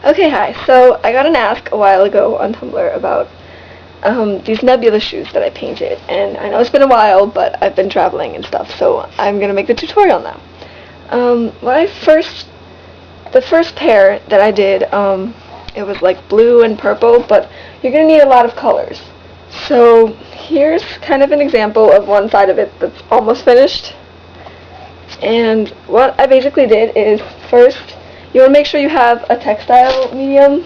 Okay, hi. So I got an ask a while ago on Tumblr about these Nebula shoes that I painted, and I know it's been a while, but I've been traveling and stuff, so I'm gonna make the tutorial now. The first pair that I did, it was like blue and purple, but you're gonna need a lot of colors. So here's kind of an example of one side of it that's almost finished. And what I basically did is, first, you want to make sure you have a textile medium.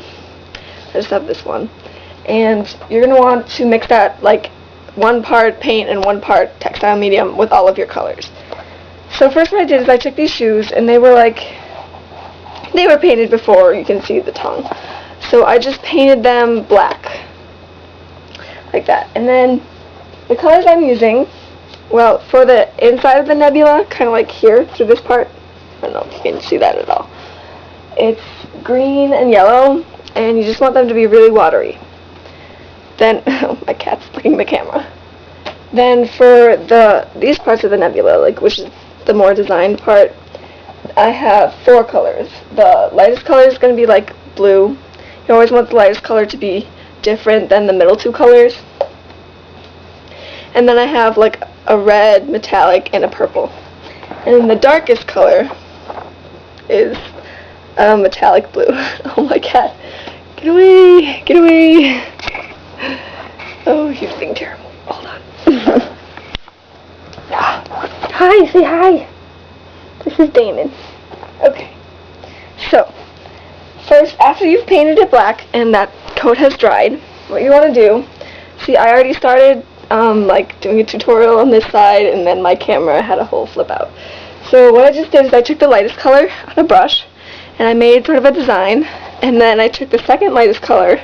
I just have this one. And you're going to want to mix that, like, 1 part paint and 1 part textile medium with all of your colors. So first what I did is I took these shoes, and they were painted before, you can see the tongue. So I just painted them black, like that. And then the colors I'm using, well, for the inside of the nebula, kind of like here, through this part, I don't know if you can see that at all, it's green and yellow, and you just want them to be really watery. Then, oh, my cat's licking the camera. Then for these parts of the nebula, like, which is the more designed part, I have 4 colors. The lightest color is going to be like blue. You always want the lightest color to be different than the middle 2 colors. And then I have like a red, metallic, and a purple. And then the darkest color is metallic blue. Oh, my cat. Get away! Get away! Oh, he's being terrible. Hold on. Hi, say hi. This is Damon. Okay. So, first, after you've painted it black and that coat has dried, what you want to do, see, I already started like doing a tutorial on this side, and then my camera had a whole flip out. So what I just did is I took the lightest color on a brush, and I made sort of a design, and then I took the second lightest color,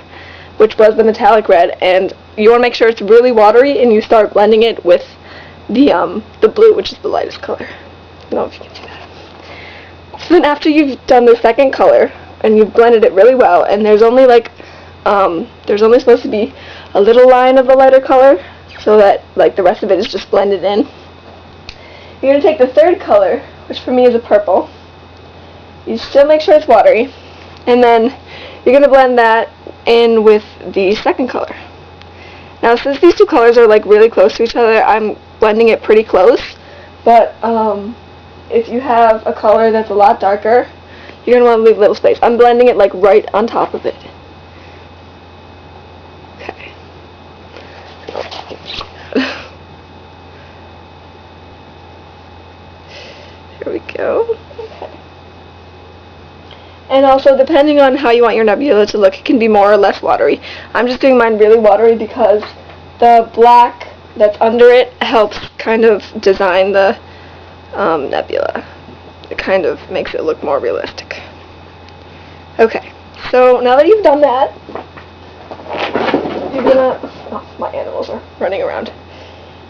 which was the metallic red, and you want to make sure it's really watery, and you start blending it with the blue, which is the lightest color. I don't know if you can see that. So then after you've done the second color, and you've blended it really well, and there's only supposed to be a little line of the lighter color, so that like the rest of it is just blended in. You're going to take the third color, which for me is a purple. You still make sure it's watery, and then you're going to blend that in with the second color. Now, since these 2 colors are like really close to each other, I'm blending it pretty close, but if you have a color that's a lot darker, you're going to want to leave a little space. I'm blending it like right on top of it. Okay. Here we go. Okay. And also, depending on how you want your nebula to look, it can be more or less watery. I'm just doing mine really watery because the black that's under it helps kind of design the nebula. It kind of makes it look more realistic. Okay, so now that you've done that, you're gonna, oh, my animals are running around.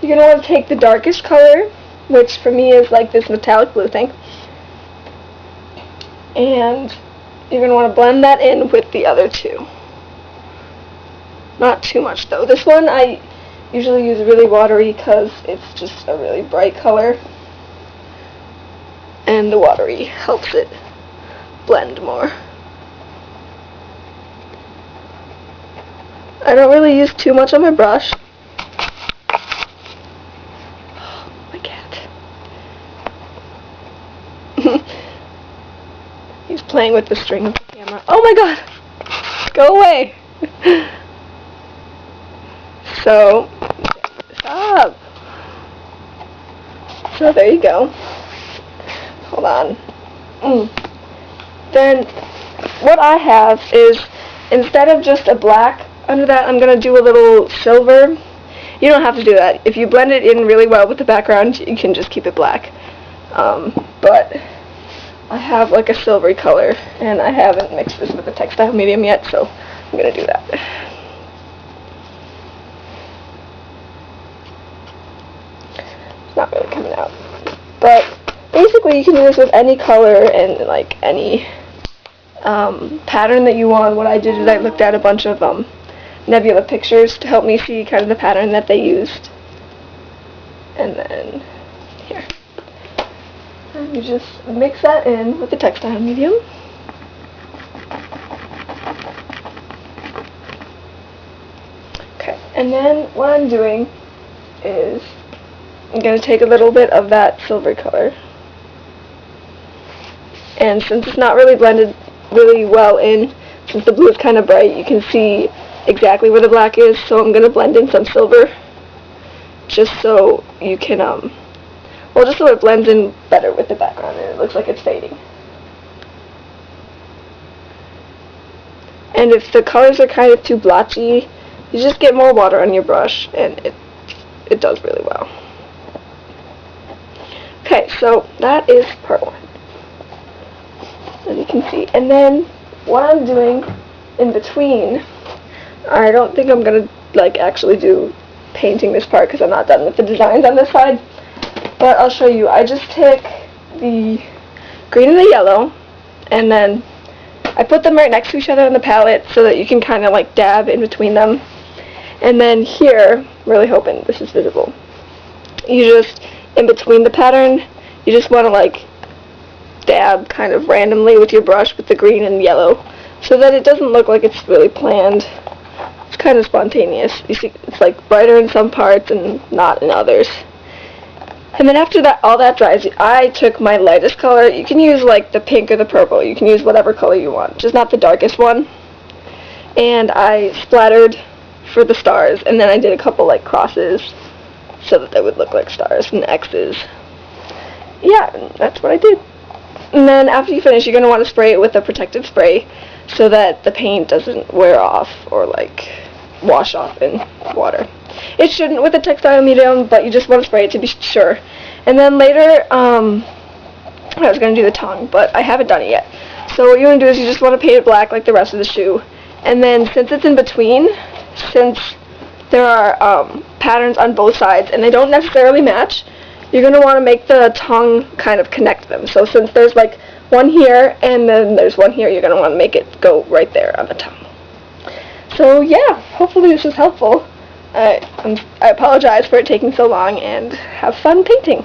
You're gonna want to take the darkest color, which for me is like this metallic blue thing, and you're gonna want to blend that in with the other 2. Not too much though. This one I usually use really watery because it's just a really bright color, and the watery helps it blend more. I don't really use too much on my brush. Oh, my cat. He's playing with the string of the camera. Oh my god! Go away! So, stop! So there you go. Hold on. Then, what I have is, instead of just a black under that, I'm going to do a little silver. You don't have to do that. If you blend it in really well with the background, you can just keep it black. But I have like a silvery color, and I haven't mixed this with the textile medium yet, so I'm going to do that. It's not really coming out. But basically you can do this with any color and like any pattern that you want. What I did is I looked at a bunch of nebula pictures to help me see kind of the pattern that they used. And then here. And you just mix that in with the textile medium. And then what I'm doing is I'm going to take a little bit of that silver color. And since it's not really blended really well in, since the blue is kind of bright, you can see exactly where the black is, so I'm going to blend in some silver just so you can, well, just so it blends in better with the background and it looks like it's fading. And if the colors are kind of too blotchy, you just get more water on your brush and it does really well. Okay, so that is part one, as you can see. And then what I'm doing in between, I don't think I'm going to like actually do painting this part because I'm not done with the designs on this side, but I'll show you. I just take the green and the yellow and then I put them right next to each other on the palette so that you can kind of like dab in between them. And then here, really hoping this is visible, you just, in between the pattern, you just want to like dab kind of randomly with your brush with the green and yellow so that it doesn't look like it's really planned. It's kind of spontaneous. You see, it's like brighter in some parts and not in others. And then after that, all that dries, I took my lightest color. You can use like the pink or the purple. You can use whatever color you want, just not the darkest one. And I splattered for the stars, and then I did a couple like crosses so that they would look like stars and X's. Yeah, and that's what I did. And then after you finish, you're going to want to spray it with a protective spray so that the paint doesn't wear off or like wash off in water. It shouldn't with a textile medium, but you just want to spray it to be sure. And then later, I was going to do the tongue, but I haven't done it yet. So what you want to do is you just want to paint it black like the rest of the shoe. And then since it's in between, since there are patterns on both sides and they don't necessarily match, you're going to want to make the tongue kind of connect them. So since there's like one here and then there's one here, you're going to want to make it go right there on the tongue. So yeah, hopefully this was helpful. I apologize for it taking so long, and have fun painting.